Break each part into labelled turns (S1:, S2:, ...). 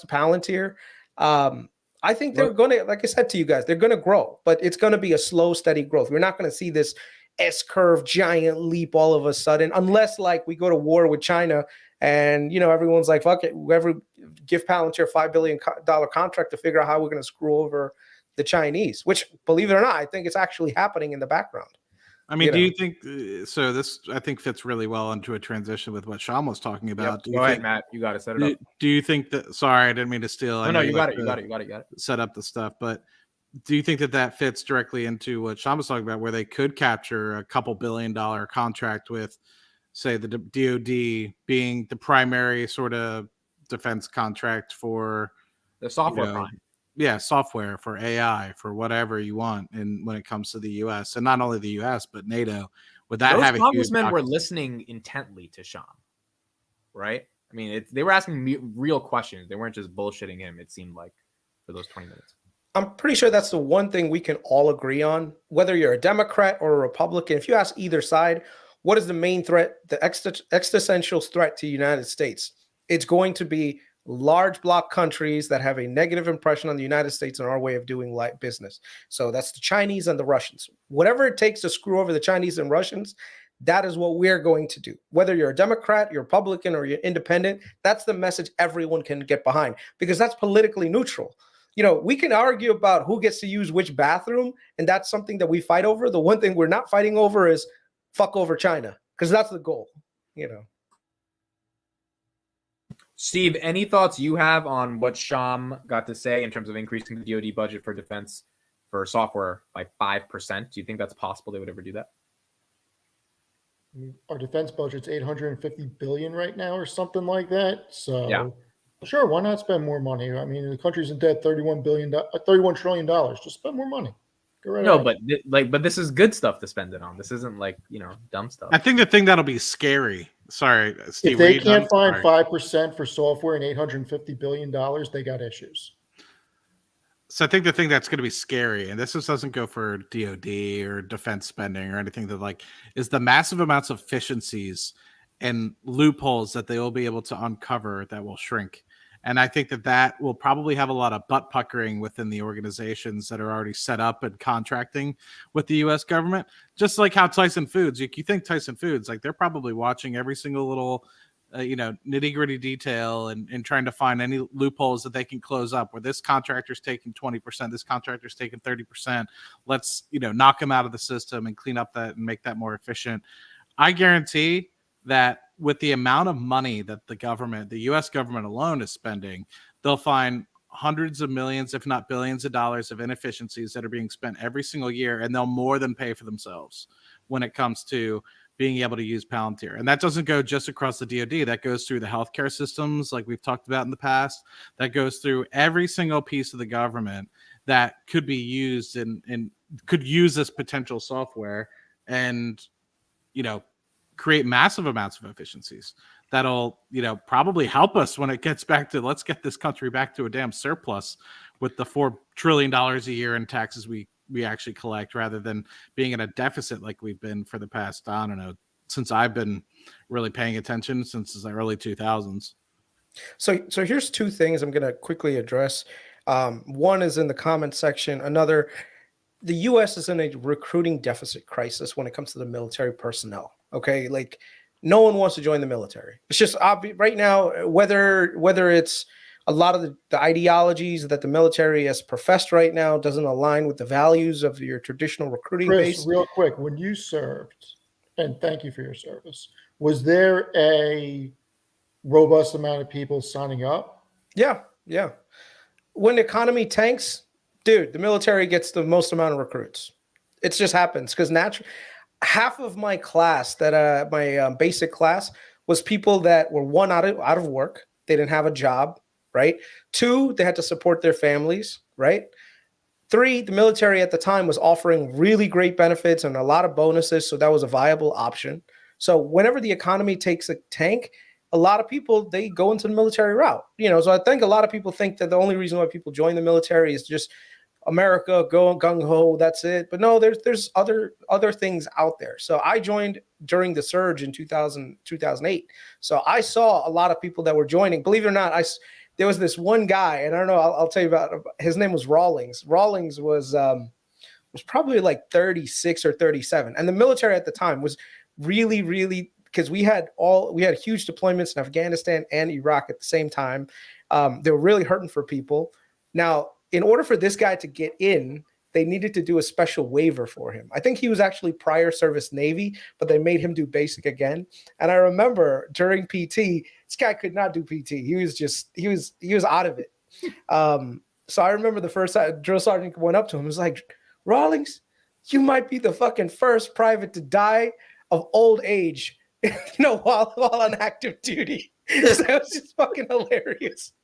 S1: Palantir. I think they're going to, like I said to you guys, they're going to grow, but it's going to be a slow, steady growth. We're not going to see this S-curve giant leap all of a sudden, unless like we go to war with China and, everyone's like, fuck it, whoever give Palantir a $5 billion contract to figure out how we're going to screw over the Chinese, which, believe it or not, I think it's actually happening in the background.
S2: I mean, do you think so? This, I think, fits really well into a transition with what Sean was talking about.
S3: Yep. Go ahead, Matt. You got to set it up.
S2: Do you think that? Sorry, I didn't mean to steal.
S3: No, you got it. You got it.
S2: Set up the stuff, but do you think that fits directly into what Sean was talking about, where they could capture a couple $1 billion contract with, say, the DoD being the primary sort of defense contract for
S3: the software prime?
S2: Yeah, software for AI, for whatever you want, and when it comes to the U.S. and not only the U.S. but NATO, would that have a huge
S3: congressmen were listening intently to Sean, right? I mean, they were asking me real questions. They weren't just bullshitting him. It seemed like for those 20 minutes.
S1: I'm pretty sure that's the one thing we can all agree on, whether you're a Democrat or a Republican. If you ask either side, what is the main threat, the existential threat to the United States? It's going to be large bloc countries that have a negative impression on the United States and our way of doing business. So that's the Chinese and the Russians. Whatever it takes to screw over the Chinese and Russians, that is what we're going to do. Whether you're a Democrat, you're Republican, or you're independent, that's the message everyone can get behind, because that's politically neutral. We can argue about who gets to use which bathroom, and that's something that we fight over. The one thing we're not fighting over is fuck over China, because that's the goal,
S3: Steve, any thoughts you have on what Sham got to say in terms of increasing the DoD budget for defense for software by 5%? Do you think that's possible they would ever do that?
S4: Our defense budget's $850 billion right now or something like that. So yeah. Sure, why not spend more money? I mean, the country's in debt $31 trillion. Just spend more money.
S3: But this is good stuff to spend it on. This isn't like, dumb stuff.
S2: I think the thing that'll be scary. Sorry, Steve.
S4: If they can't find 5% for software and $850 billion, they got issues.
S2: So I think the thing that's going to be scary, and this just doesn't go for DoD or defense spending or anything, that is the massive amounts of efficiencies and loopholes that they will be able to uncover that will shrink. And I think that will probably have a lot of butt puckering within the organizations that are already set up and contracting with the U.S. government. Just like how Tyson Foods, you think Tyson Foods, they're probably watching every single little, nitty gritty detail and trying to find any loopholes that they can close up, where this contractor's taking 20%, this contractor's taking 30%. Let's, knock them out of the system and clean up that and make that more efficient. I guarantee that with the amount of money that the U.S. government alone is spending, they'll find hundreds of millions, if not billions of dollars of inefficiencies that are being spent every single year, and they'll more than pay for themselves when it comes to being able to use Palantir. And that doesn't go just across the DoD. That goes through the healthcare systems, like we've talked about in the past. That goes through every single piece of the government that could be used and could use this potential software and, create massive amounts of efficiencies that'll, probably help us when it gets back to, let's get this country back to a damn surplus with the $4 trillion a year in taxes we actually collect, rather than being in a deficit like we've been for the past, I don't know, since I've been really paying attention since the early 2000s.
S1: So here's two things I'm going to quickly address. One is in the comment section. Another, the U.S. is in a recruiting deficit crisis when it comes to the military personnel. Okay, no one wants to join the military. It's just obvious right now, whether it's a lot of the ideologies that the military has professed right now doesn't align with the values of your traditional recruiting base.
S4: Real quick, when you served, and thank you for your service, was there a robust amount of people signing up?
S1: Yeah. When the economy tanks, dude, the military gets the most amount of recruits. It just happens because half of my class, my basic class, was people that were one out of work. They didn't have a job, right? 2, they had to support their families, right? 3, the military at the time was offering really great benefits and a lot of bonuses, so that was a viable option. So whenever the economy takes a tank, a lot of people, they go into the military route. So I think a lot of people think that the only reason why people join the military is just America, go gung-ho, that's it. But no, there's other things out there. So I joined during the surge in 2008. So I saw a lot of people that were joining. Believe it or not, there was this one guy, and I don't know, I'll tell you about, his name was Rawlings. Rawlings was probably like 36 or 37. And the military at the time was really, really, because we had huge deployments in Afghanistan and Iraq at the same time. They were really hurting for people. Now, in order for this guy to get in, they needed to do a special waiver for him. I think he was actually prior service Navy, but they made him do basic again. And I remember during PT, this guy could not do PT. He was out of it. So I remember the first time drill sergeant went up to him and was like, Rawlings, you might be the fucking first private to die of old age, while on active duty. So it was just fucking hilarious.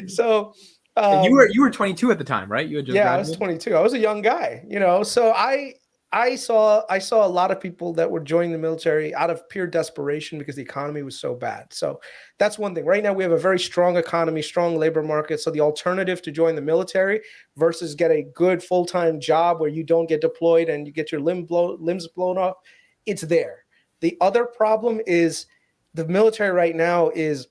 S1: So
S3: and you were 22 at the time, right? You had just
S1: I was 22. I was a young guy, So I saw a lot of people that were joining the military out of pure desperation because the economy was so bad. So that's one thing. Right now we have a very strong economy, strong labor market. So the alternative to join the military versus get a good full-time job where you don't get deployed and you get your limbs blown off, it's there. The other problem is the military right now has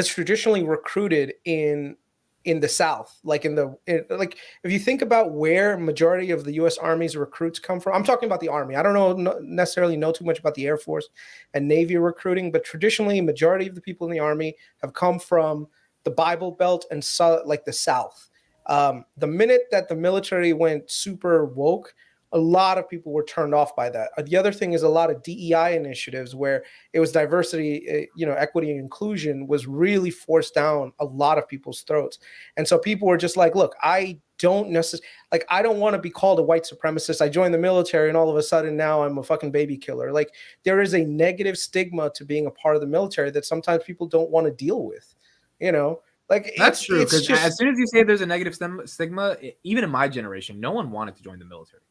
S1: traditionally recruited in the South, if you think about where majority of the U.S. Army's recruits come from. I'm talking about the Army. I don't necessarily know too much about the Air Force and Navy recruiting, but traditionally, majority of the people in the Army have come from the Bible Belt and the South. The minute that the military went super woke, a lot of people were turned off by that. The other thing is a lot of DEI initiatives where it was diversity, equity and inclusion was really forced down a lot of people's throats. And so people were just like, look, I don't want to be called a white supremacist. I joined the military and all of a sudden now I'm a fucking baby killer. Like there is a negative stigma to being a part of the military that sometimes people don't want to deal with,
S3: That's true. Because as soon as you say there's a negative stigma, even in my generation, no one wanted to join the military.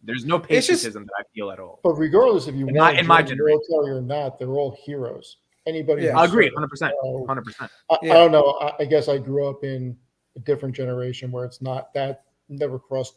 S3: There's no patriotism that I feel at all.
S4: But regardless if you want
S3: in my
S4: to join the military or not, they're all heroes. Anybody?
S1: Yeah.
S3: I agree, 100%. 100%.
S4: I don't know. I guess I grew up in a different generation where it's not that never crossed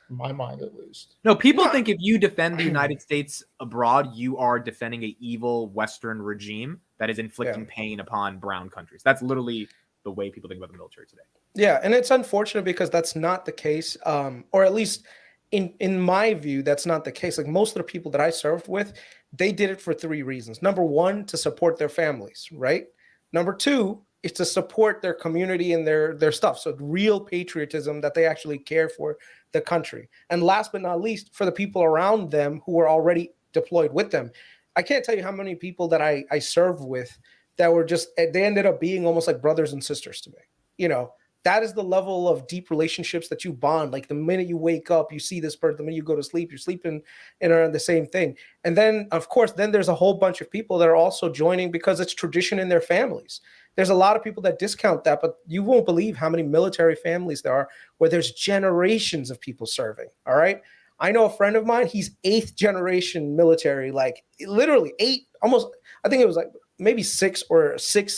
S4: my mind, at least.
S3: No, people think if you defend the United States abroad, you are defending an evil Western regime that is inflicting pain upon brown countries. That's literally the way people think about the military today.
S1: Yeah, and it's unfortunate because that's not the case, or at least in my view, that's not the case. Like most of the people that I served with, they did it for three reasons. Number one, to support their families, right? Number two is to support their community and their stuff. So real patriotism that they actually care for the country. And last but not least, for the people around them who were already deployed with them. I can't tell you how many people that I served with that were they ended up being almost like brothers and sisters to me. That is the level of deep relationships that you bond. Like the minute you wake up, you see this person. The minute you go to sleep, you're sleeping and around the same thing. And then, of course, there's a whole bunch of people that are also joining because it's tradition in their families. There's a lot of people that discount that, but you won't believe how many military families there are where there's generations of people serving. All right. I know a friend of mine, he's 8th generation military, like literally 8, almost, I think it was like maybe 6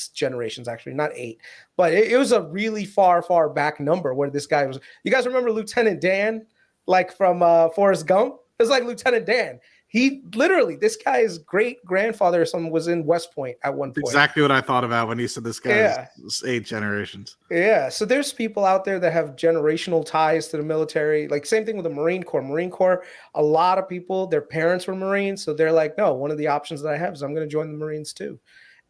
S1: generations, actually, not 8. But it was a really far back number where this guy was. You guys remember Lieutenant Dan, like from Forrest Gump? It was like Lieutenant Dan. He literally, this guy's great grandfather or something was in West Point at one point.
S2: Exactly what I thought about when you said this guy's 8 generations.
S1: Yeah. So there's people out there that have generational ties to the military. Like same thing with the Marine Corps. Marine Corps, a lot of people, their parents were Marines. So they're like, no, one of the options that I have is I'm going to join the Marines too.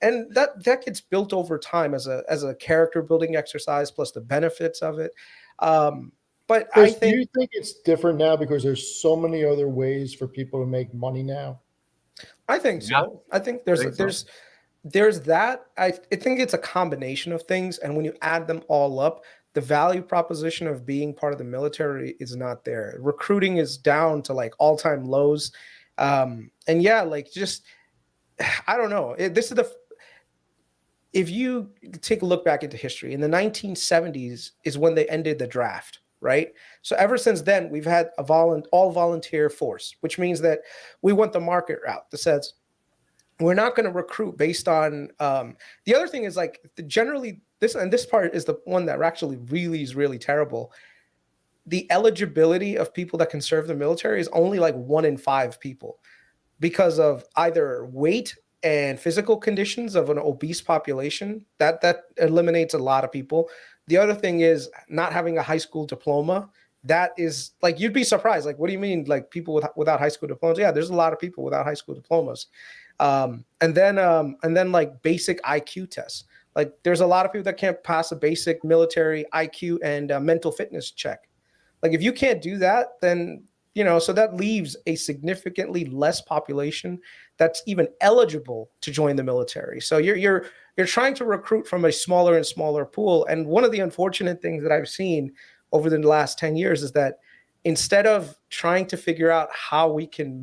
S1: And that gets built over time as a character building exercise, plus the benefits of it. But
S4: Chris,
S1: I think,
S4: do you think it's different now because there's so many other ways for people to make money now?
S1: I think so.
S3: Yeah.
S1: I think there's that. I think it's a combination of things. And when you add them all up, the value proposition of being part of the military is not there. Recruiting is down to like all-time lows. And yeah, like just, I don't know. If you take a look back into history, in the 1970s is when they ended the draft. Right. So ever since then, we've had all volunteer force, which means that we went the market route that says we're not going to recruit based on the other thing is like generally this part is the one that actually really is really terrible. The eligibility of people that can serve the military is only like 1 in 5 people because of either weight and physical conditions of an obese population, that eliminates a lot of people. The other thing is not having a high school diploma. That is like, you'd be surprised. Like, what do you mean? Like people without high school diplomas? Yeah, there's a lot of people without high school diplomas. And then like basic IQ tests. Like there's a lot of people that can't pass a basic military IQ and mental fitness check. Like if you can't do that, then, so that leaves a significantly less population that's even eligible to join the military. So you're trying to recruit from a smaller and smaller pool. And one of the unfortunate things that I've seen over the last 10 years is that instead of trying to figure out how we can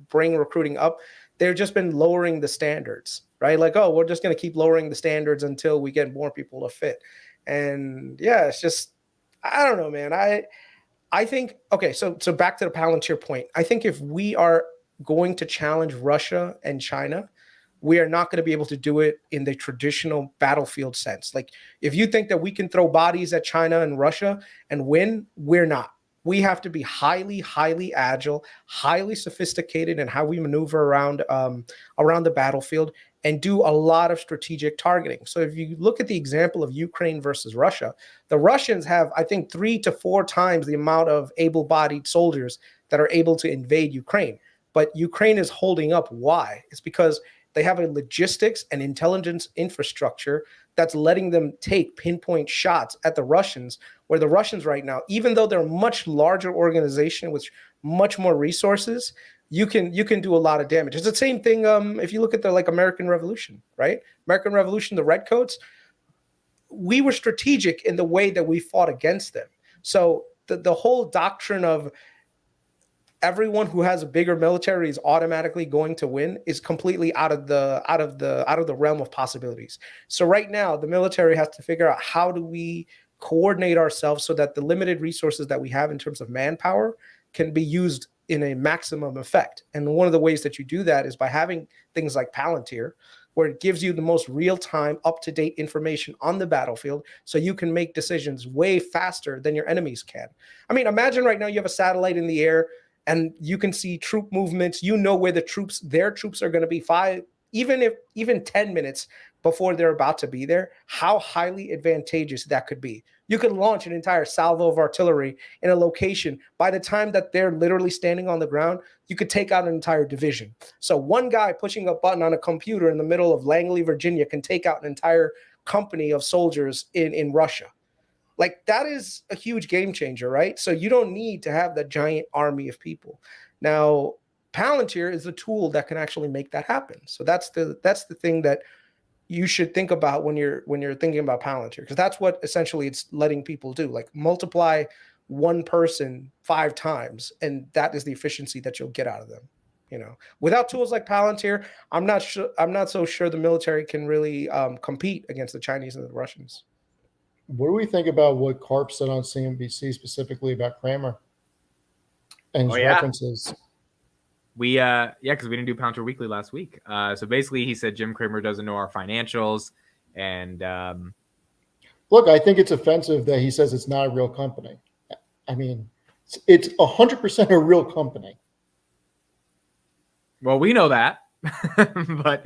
S1: bring recruiting up, they've just been lowering the standards, right? Like, oh, we're just going to keep lowering the standards until we get more people to fit. And yeah, it's just, I don't know, man. I think, okay, so back to the Palantir point. I think if we are going to challenge Russia and China, we are not going to be able to do it in the traditional battlefield sense. Like if you think that we can throw bodies at China and Russia and win, we're not. We have to be highly, highly agile, highly sophisticated in how we maneuver around the battlefield and do a lot of strategic targeting. So if you look at the example of Ukraine versus Russia, the Russians have, I think, 3 to 4 times the amount of able-bodied soldiers that are able to invade Ukraine. But Ukraine is holding up. Why? It's because they have a logistics and intelligence infrastructure that's letting them take pinpoint shots at the Russians, where the Russians right now, even though they're a much larger organization with much more resources, you can do a lot of damage. It's the same thing if you look at the American Revolution, right? American Revolution, the Redcoats, we were strategic in the way that we fought against them. So the whole doctrine of everyone who has a bigger military is automatically going to win is completely out of the realm of possibilities. So right now, the military has to figure out how do we coordinate ourselves so that the limited resources that we have in terms of manpower can be used in a maximum effect. And one of the ways that you do that is by having things like Palantir, where it gives you the most real-time, up-to-date information on the battlefield so you can make decisions way faster than your enemies can. I mean, imagine right now you have a satellite in the air and you can see troop movements. You know where their troops are going to be even 10 minutes before they're about to be there, how highly advantageous that could be. You could launch an entire salvo of artillery in a location. By the time that they're literally standing on the ground, you could take out an entire division. So one guy pushing a button on a computer in the middle of Langley, Virginia can take out an entire company of soldiers in Russia. Like that is a huge game changer, right? So you don't need to have that giant army of people. Now, Palantir is a tool that can actually make that happen. So that's the thing that you should think about when you're thinking about Palantir, because that's what essentially it's letting people do. Like multiply one person 5 times, and that is the efficiency that you'll get out of them. Without tools like Palantir, I'm not so sure the military can really compete against the Chinese and the Russians.
S4: What do we think about what Karp said on CNBC specifically about Cramer and his references?
S3: We because we didn't do Palantir Weekly last week. So basically he said Jim Cramer doesn't know our financials. And
S4: look, I think it's offensive that he says it's not a real company. I mean, it's 100% a real company.
S3: Well, we know that. But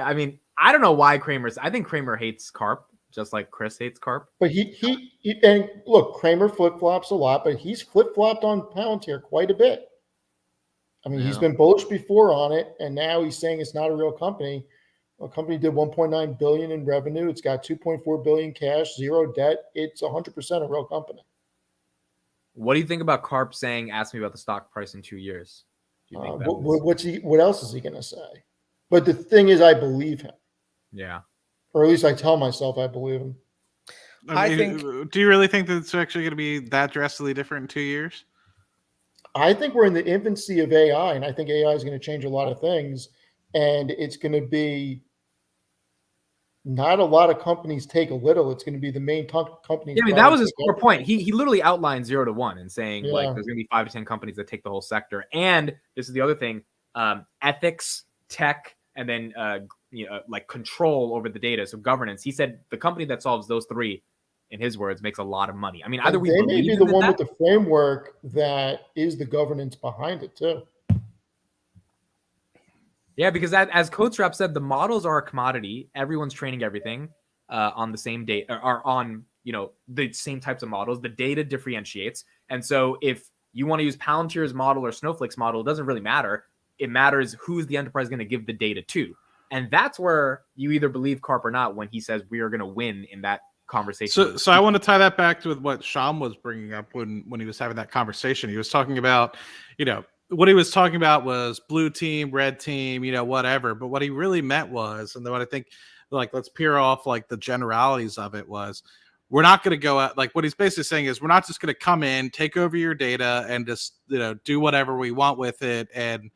S3: I mean, I don't know why I think Cramer hates Karp, just like Chris hates Karp.
S4: But he and look, Cramer flip-flops a lot, but he's flip-flopped on Palantir quite a bit. I mean, he's been bullish before on it, and now he's saying it's not a real company. A company did $1.9 billion in revenue. It's got $2.4 billion cash, 0 debt. It's 100% a real company.
S3: What do you think about Karp saying, ask me about the stock price in 2 years? Do you think
S4: what else is he going to say? But the thing is, I believe him.
S3: Yeah.
S4: Or at least I tell myself I believe him.
S2: I think. Do you really think that it's actually going to be that drastically different in 2 years?
S4: I think we're in the infancy of AI, and I think AI is going to change a lot of things. And it's going to be not a lot of companies take a little. It's going to be the main companies.
S3: Yeah, I mean, that was his core point. He literally outlined 0 to 1 and saying like there's going to be 5 to 10 companies that take the whole sector. And this is the other thing: ethics, tech, and then like control over the data. So governance. He said the company that solves those 3, in his words, makes a lot of money. I mean, either
S4: they may be the one with the framework that is the governance behind it too.
S3: Yeah, because as CodeStrap said, the models are a commodity. Everyone's training everything on the same data, or on the same types of models. The data differentiates, and so if you want to use Palantir's model or Snowflake's model, it doesn't really matter. It matters who's the enterprise going to give the data to, and that's where you either believe Karp or not when he says we are going to win in that conversation.
S2: So I want to tie that back to what Sham was bringing up when he was having that conversation. He was talking about, what he was talking about was blue team, red team, whatever. But what he really meant was, and then what I think, like, let's peer off like the generalities of it was, we're not going to go out, like what he's basically saying is we're not just going to come in, take over your data and just, do whatever we want with it. And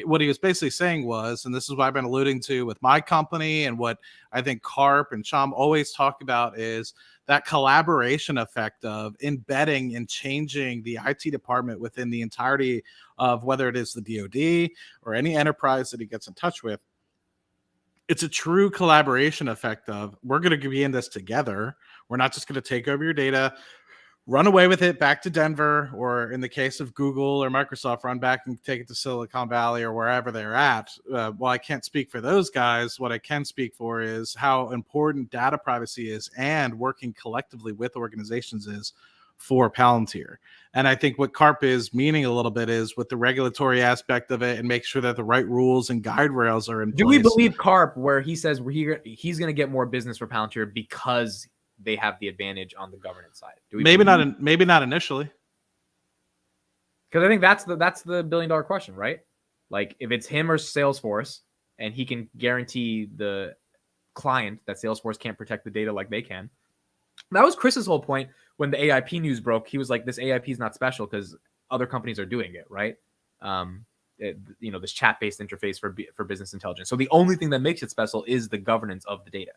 S2: what he was basically saying was, and this is what I've been alluding to with my company and what I think Karp and Sham always talk about, is that collaboration effect of embedding and changing the IT department within the entirety of whether it is the DoD or any enterprise that he gets in touch with. It's a true collaboration effect of, we're going to be in this together. We're not just going to take over your data, run away with it back to Denver, or in the case of Google or Microsoft, run back and take it to Silicon Valley or wherever they're at. Well, I can't speak for those guys. What I can speak for is how important data privacy is, and working collectively with organizations is for Palantir. And I think what Karp is meaning a little bit is with the regulatory aspect of it, and make sure that the right rules and guide rails are in place.
S3: Do we believe Karp where he says he's going to get more business for Palantir because they have the advantage on the governance side?
S2: Maybe not initially,
S3: because I think that's the $1 billion question, right? Like, if it's him or Salesforce, and he can guarantee the client that Salesforce can't protect the data like they can. That was Chris's whole point when the AIP news broke. He was like, this AIP is not special because other companies are doing it, right? This chat-based interface for business intelligence. So the only thing that makes it special is the governance of the data.